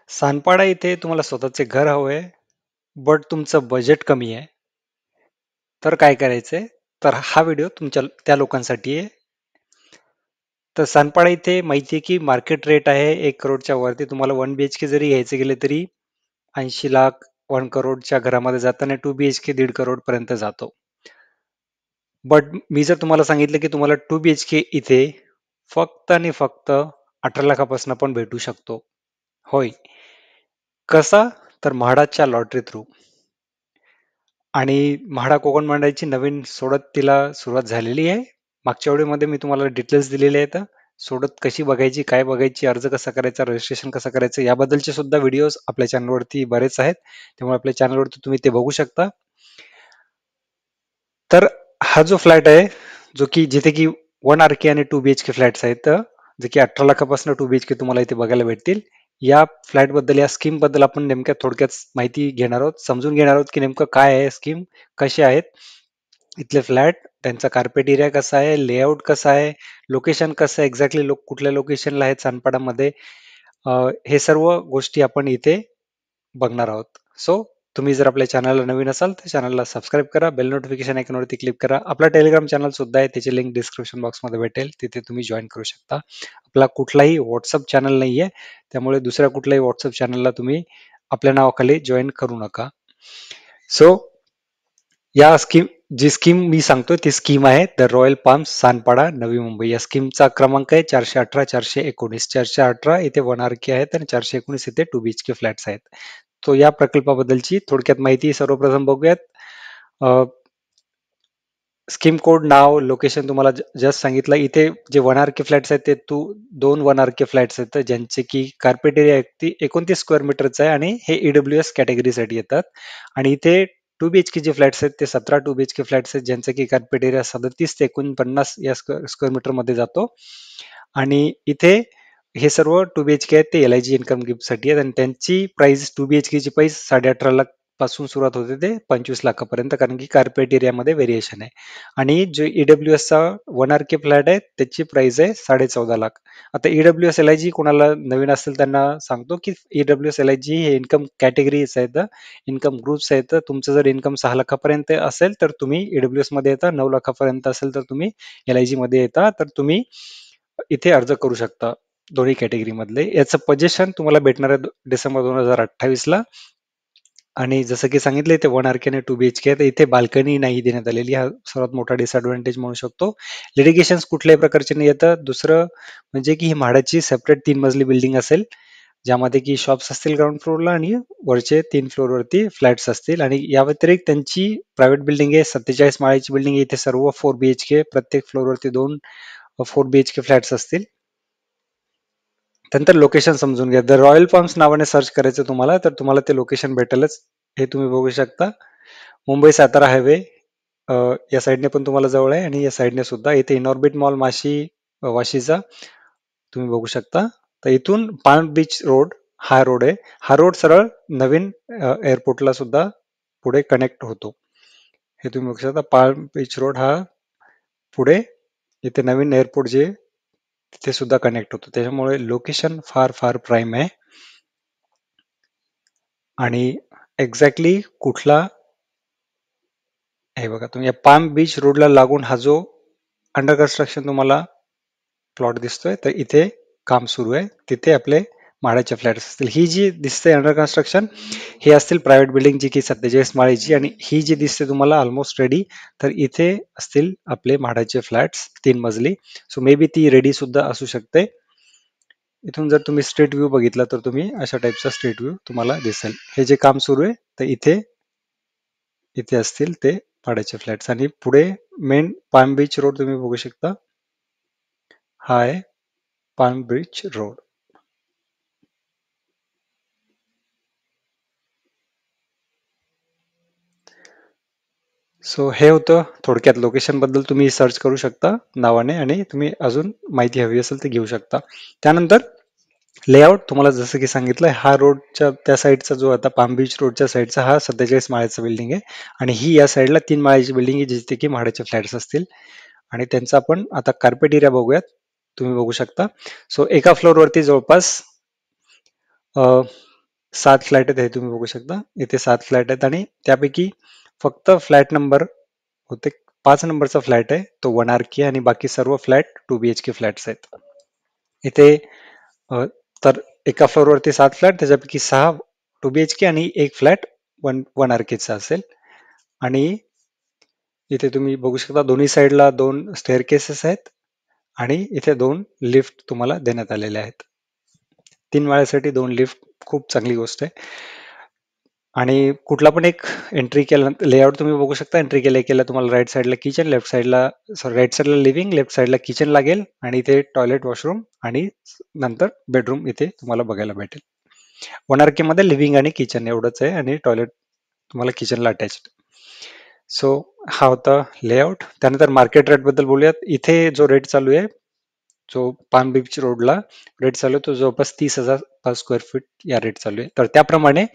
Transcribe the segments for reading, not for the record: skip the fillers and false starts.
सानपाडा इथे तुम्हाला स्वतःचे घर हवंय, बट तुमचं बजेट कमी आहे. तर काय करायचंय? तर हा व्हिडिओ तुमच्या त्या लोकांसाठी आहे. तर सानपाडा इथे माहिती आहे की मार्केट रेट आहे 1 करोडच्या वरती. तुम्हाला 1 BHK जरी घ्यायचे गेले तरी 80 लाख 1 करोडच्या घरामध्ये जाताना 2 BHK 1.5 करोड पर्यंत जातो. बट मी जर तुम्हाला सांगितलं की तुम्हाला 2 BHK इथे फक्त आणि फक्त 18 लाखापासून पण भेटू शकतो. होय. कसा? तर म्हाडाच्या लॉटरी थ्रू. आणि म्हाडा कोकण मंडळाची नवीन सोडत तिला सुरुवात झालेली आहे. मागच्या व्हिडिओमध्ये मी तुम्हाला डिटेल्स दिलेले आहेत. सोडत कशी बघायची, काय बघायची, अर्ज कसा करायचा, रजिस्ट्रेशन कसं करायचं याबद्दलचे सुद्धा व्हिडिओज आपल्या चॅनलवरती बरेच आहेत. त्यामुळे आपल्या चॅनलवरती तुम्ही ते बघू शकता. तर हा जो फ्लॅट आहे, जो की जिथे की 1 RK आणि 2 BHK फ्लॅट्स आहेत, जे की 18 लाखापासून 2 BHK तुम्हाला इथे बघायला भेटतील. या फ्लॅट बद्दल, या स्कीम बद्दल आपण नेमक्या थोडक्यात माहिती घेणार आहोत, समजून घेणार आहोत की नेमकं काय आहे स्कीम, कसे आहेत इथले फ्लॅट, त्यांचा कार्पेट एरिया कसा आहे, लेआउट कसा आहे, लोकेशन कसं आहे, एक्झॅक्टली लोक कुठल्या लोकेशनला आहेत सानपाडामध्ये, हे सर्व गोष्टी आपण इथे बघणार आहोत. सो तुम्ही जर आपल्या चॅनलला नवीन असाल तर चॅनलला सबस्क्राईब करा, बेल नोटिफिकेशन आयकॉनवरती क्लिक करा. आपला टेलिग्राम चॅनल सुद्धा आहे, त्याची लिंक डिस्क्रिप्शन बॉक्समध्ये भेटेल, तिथे तुम्ही जॉईन करू शकता. आपला कुठलाही व्हॉट्सअप चॅनल नाहीये, त्यामुळे दुसऱ्या कुठल्याही व्हॉट्सअप चॅनलला तुम्ही आपल्या नावाखाली जॉईन करू नका. सो या स्कीम, जी स्कीम मी सांगतोय ती स्कीम आहे the royal palms Sanpada Navi Mumbai. या स्कीमचा क्रमांक आहे 418 419. 418 इथे 1 RK आहेत आणि 419 इथे 2 BHK फ्लॅट्स आहेत. तो या प्रकल्पाबद्दलची थोडक्यात माहिती सर्वप्रथम बघूयात. स्कीम कोड, नाव, लोकेशन तुम्हाला जस्ट सांगितलं. इथे जे 1 RK फ्लॅट्स आहेत ते दोन 1 RK फ्लॅट्स आहेत ज्यांचे की कार्पेट एरिया 29 स्क्वेअर मीटरचा आहे आणि हे EWS कॅटेगरीसाठी येतात. आणि इथे 2 BHK जे फ्लॅट्स आहेत ते 17 2 BHK फ्लॅट्स आहेत ज्यांचे की कार्पेट एरिया 37 ते 49 या स्क्वेअर मीटर मध्ये जातो. आणि इथे हे सर्व 2 BHK आहेत ते LIG इन्कम गिफ्टसाठी आहेत आणि त्यांची प्राइस 2 BHK ची प्राइस 18.5 लाख पासून सुरुवात होते ते 25 लाखापर्यंत, कारण की कार्पेट एरियामध्ये व्हेरिएशन आहे. आणि जो EWS चा 1 RK फ्लॅट आहे त्याची प्राइस आहे 14.5 लाख. आता EWS LIG कोणाला नवीन असेल त्यांना सांगतो की EWS LIG हे इन्कम कॅटेगरीज आहेत, इन्कम ग्रुप्स आहेत. तुमचं जर इन्कम 6 लाखापर्यंत असेल तर तुम्ही EWS मध्ये येता, 9 लाखापर्यंत असेल तर तुम्ही LIG मध्ये येता. तर तुम्ही इथे अर्ज करू शकता दोन्ही कॅटेगरी मधले. याचं पोझिशन तुम्हाला भेटणार आहे डिसेंबर 2028 ला. आणि जसं की सांगितलं इथे 1 RK आणि 2 BHK आहे, तर इथे बाल्कनी नाही देण्यात आलेली. हा सर्वात मोठा डिसएडव्हान्टेज म्हणू शकतो. लिटिगेशन कुठल्याही प्रकारचे नाही येतं. दुसरं म्हणजे की ही म्हाडाची सेपरेट 3 मजली बिल्डिंग असेल, ज्यामध्ये की शॉप्स असतील ग्राउंड फ्लोअरला आणि वरचे 3 फ्लोअरवरती फ्लॅट्स असतील. आणि या व्यतिरिक्त त्यांची प्रायव्हेट बिल्डिंग आहे, 47 माळ्याची बिल्डिंग आहे. इथे सर्व 4 BHK, प्रत्येक फ्लोअरवरती 4 BHK फ्लॅट्स असतील. त्यानंतर लोकेशन समजून घ्या. द रॉयल पाम्स नावाने सर्च करायचं तुम्हाला, तर तुम्हाला ते लोकेशन भेटेलच. हे तुम्ही बघू शकता. मुंबई सातारा हायवे या साईडने पण तुम्हाला जवळ आहे आणि या साईडने सुद्धा. इथे इनऑर्बिट मॉल वाशीचा तुम्ही बघू शकता. तर इथून पाम बीच रोड हा रोड आहे. हा रोड सरळ नवीन एअरपोर्टला सुद्धा पुढे कनेक्ट होतो. हे तुम्ही बघू शकता. पाम बीच रोड हा पुढे इथे नवीन एअरपोर्ट जे तिथे सुद्धा कनेक्ट होतो. त्याच्यामुळे लोकेशन फार फार प्राईम आहे. आणि एक्झॅक्टली कुठला, हे बघा तुम्ही या पाम बीच रोडला लागून हा जो अंडर कन्स्ट्रक्शन तुम्हाला प्लॉट दिसतोय, तर इथे काम सुरू आहे. तिथे आपले माळ्याचे फ्लॅट्स असतील. ही जी दिसते अंडर कन्स्ट्रक्शन, ही असतील प्रायव्हेट बिल्डिंग जी की 47 माळीची. आणि ही जी दिसते तुम्हाला ऑलमोस्ट रेडी, तर इथे असतील आपले म्हाडाचे फ्लॅट्स 3 मजली. सो मे बी ती रेडी सुद्धा असू शकते. इथून जर तुम्ही स्ट्रीट व्ह्यू बघितला तर तुम्ही अशा टाईपचा स्ट्रीट व्ह्यू तुम्हाला दिसेल. हे जे काम सुरू आहे तर इथे इथे असतील ते भाड्याचे फ्लॅट्स. आणि पुढे मेन पाम बीच रोड तुम्ही बघू शकता. हा आहे पाम बीच रोड. सो हे होतं थोडक्यात लोकेशन बद्दल. तुम्ही सर्च करू शकता नावाने आणि तुम्ही अजून माहिती हवी असेल तर घेऊ शकता. त्यानंतर लेआउट तुम्हाला जसं की सांगितलं, हा रोडच्या त्या साईडचा जो आता पाम बीच रोडच्या साईडचा हा 47 माळ्याचा बिल्डिंग आहे. आणि ही या साईडला 3 माळ्याची बिल्डिंग आहे जिथे की म्हाडाचे फ्लॅट्स असतील. आणि त्यांचा आपण आता कार्पेट एरिया बघूयात. तुम्ही बघू शकता. सो एका फ्लोअरवरती जवळपास 7 फ्लॅट आहेत हे तुम्ही बघू शकता. इथे 7 फ्लॅट आहेत आणि त्यापैकी फक्त फ्लॅट नंबर होते 5 नंबरचा फ्लॅट आहे तो 1 आर-के आणि बाकी सर्व फ्लॅट 2 BHK फ्लॅट्स आहेत. इथे तर एका फ्लोअरवरती 7 फ्लॅट त्याच्यापैकी 6 2 BHK आणि एक फ्लॅट 1 आर-केचा असेल. आणि इथे तुम्ही बघू शकता दोन्ही साईडला 2 स्टेअरकेसेस आहेत आणि इथे 2 लिफ्ट तुम्हाला देण्यात आलेले आहेत. 3 माळ्यासाठी 2 लिफ्ट खूप चांगली गोष्ट आहे. आणि कुठला पण एक एंट्री केल्यानंतर लेआउट तुम्ही बघू शकता. एंट्री केल्या तुम्हाला राईट साईडला किचन, लेफ्ट साईडला राईट साईडला लिव्हिंग, लेफ्ट साईडला किचन लागेल आणि इथे टॉयलेट, वॉशरूम आणि नंतर बेडरूम इथे तुम्हाला बघायला भेटेल. 1 आर-के मध्ये लिव्हिंग आणि किचन एवढंच आहे आणि टॉयलेट तुम्हाला किचनला अटॅच्ड. सो हा होता लेआउट. त्यानंतर मार्केट रेट बद्दल बोलूयात. इथे जो रेट चालू आहे, जो पाम बीच रोडला रेट चालू आहे तो जवळपास 30,000 पर स्क्वेअर फीट या रेट चालू आहे. तर त्याप्रमाणे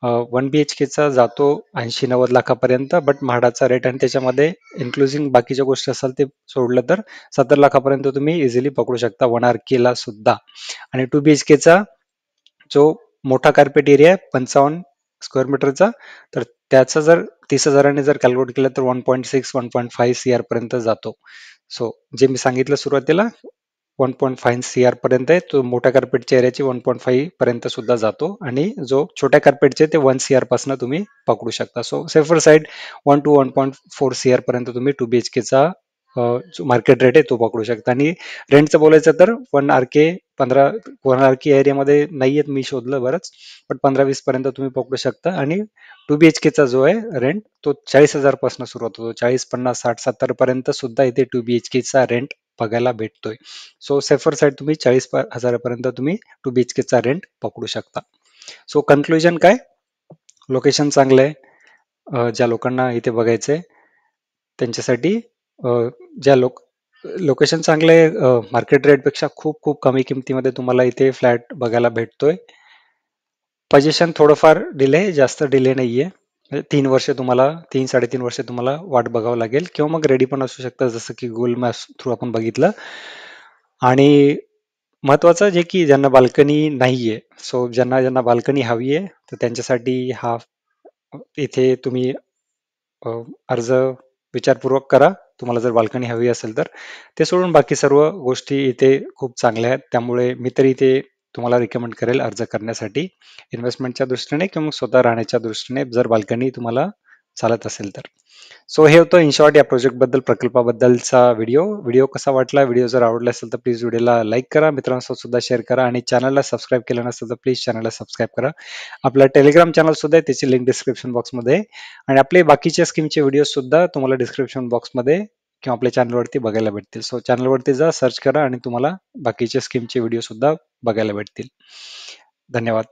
1 BHKचा जातो 80-90 लाखापर्यंत, बट म्हाडाचा रेट आणि त्याच्यामध्ये इन्क्लुजिंग बाकीच्या गोष्टी असाल ते सोडलं तर 70 लाखापर्यंत तुम्ही इझिली पकडू शकता 1 आर-केला सुद्धा. आणि 2 BHKचा जो मोठा कार्पेट एरिया आहे 55 स्क्वेअर मीटरचा, तर त्याचं जर 30,000 जर कॅल्क्युलेट केलं तर 1.6-1.5 CR पर्यंत जातो. सो जे मी सांगितलं सुरुवातीला 1.5 CR पर्यंत आहे, तो मोठ्या कार्पेटच्या एरियाची 1.5 पर्यंत सुद्धा जातो आणि जो छोट्या कार्पेटचे ते 1 CR पासून तुम्ही पकडू शकता. So safer side 1 to 1.4 CR पर्यंत तुम्ही 2 BHKचा जो मार्केट रेट आहे तो पकडू शकता. आणि रेंटचं बोलायचं तर 1 आर-के 1 आर-के एरियामध्ये नाही आहेत, मी शोधलं बरंच, पण 15-20 पर्यंत तुम्ही पकडू शकता. आणि 2 BHKचा जो आहे रेंट तो 40,000 पासून सुरुवात होतो. 40, 50, 60, 70 पर्यंत सुद्धा इथे 2 BHKचा रेंट बघायला भेटतोय. सो सेफर साईड तुम्ही 40,000 पर्यंत तुम्ही 2 BHKचा रेंट पकडू शकता. सो कन्क्लुजन काय? लोकेशन चांगलं आहे. ज्या लोकांना इथे बघायचंय त्यांच्यासाठी ज्या लोकेशन चांगलं आहे, मार्केट रेटपेक्षा खूप खूप कमी किमतीमध्ये तुम्हाला इथे फ्लॅट बघायला भेटतोय. पोझिशन थोडंफार डिले, जास्त डिले नाहीये. 3 वर्ष तुम्हाला 3-3.5 वर्ष तुम्हाला वाट बघावं लागेल किंवा मग रेडी पण असू शकतं जसं की गुगल मॅप्स थ्रू आपण बघितलं. आणि महत्वाचं जे की ज्यांना बाल्कनी नाहीये, सो ज्यांना ज्यांना बाल्कनी हवी आहे तर त्यांच्यासाठी हा इथे तुम्ही अर्ज विचारपूर्वक करा. तुम्हाला जर बाल्कनी हवी असेल तर. ते सोडून बाकी सर्व गोष्टी इथे खूप चांगल्या आहेत. त्यामुळे मी तरी इथे तुम्हाला रिकमेंड करेल अर्ज करण्यासाठी इन्व्हेस्टमेंटच्या दृष्टीने किंवा मग स्वतः राहण्याच्या दृष्टीने जर बाल्कनी तुम्हाला चालत असेल तर. सो हे होतं इन शॉर्ट या प्रोजेक्ट बद्दल, प्रकल्पाबद्दलचा व्हिडिओ. व्हिडिओ कसा वाटला? व्हिडिओ जर आवडला असेल तर प्लीज व्हिडिओला लाईक करा, मित्रांसोबत सुद्धा शेअर करा आणि चॅनलला सबस्क्राईब केलं नसेल तर प्लीज चॅनलला सबस्क्राईब करा. आपला टेलिग्राम चॅनल सुद्धा आहे, त्याची लिंक डिस्क्रिप्शन बॉक्समध्ये आहे. आणि आपले बाकीच्या स्कीमचे व्हिडिओ सुद्धा तुम्हाला डिस्क्रिप्शन बॉक्समध्ये किंवा आपल्या चॅनलवरती बघायला भेटतील. सो चॅनलवरती जा, सर्च करा आणि तुम्हाला बाकीच्या स्कीमचे व्हिडिओ सुद्धा बघायला भेटतील. धन्यवाद.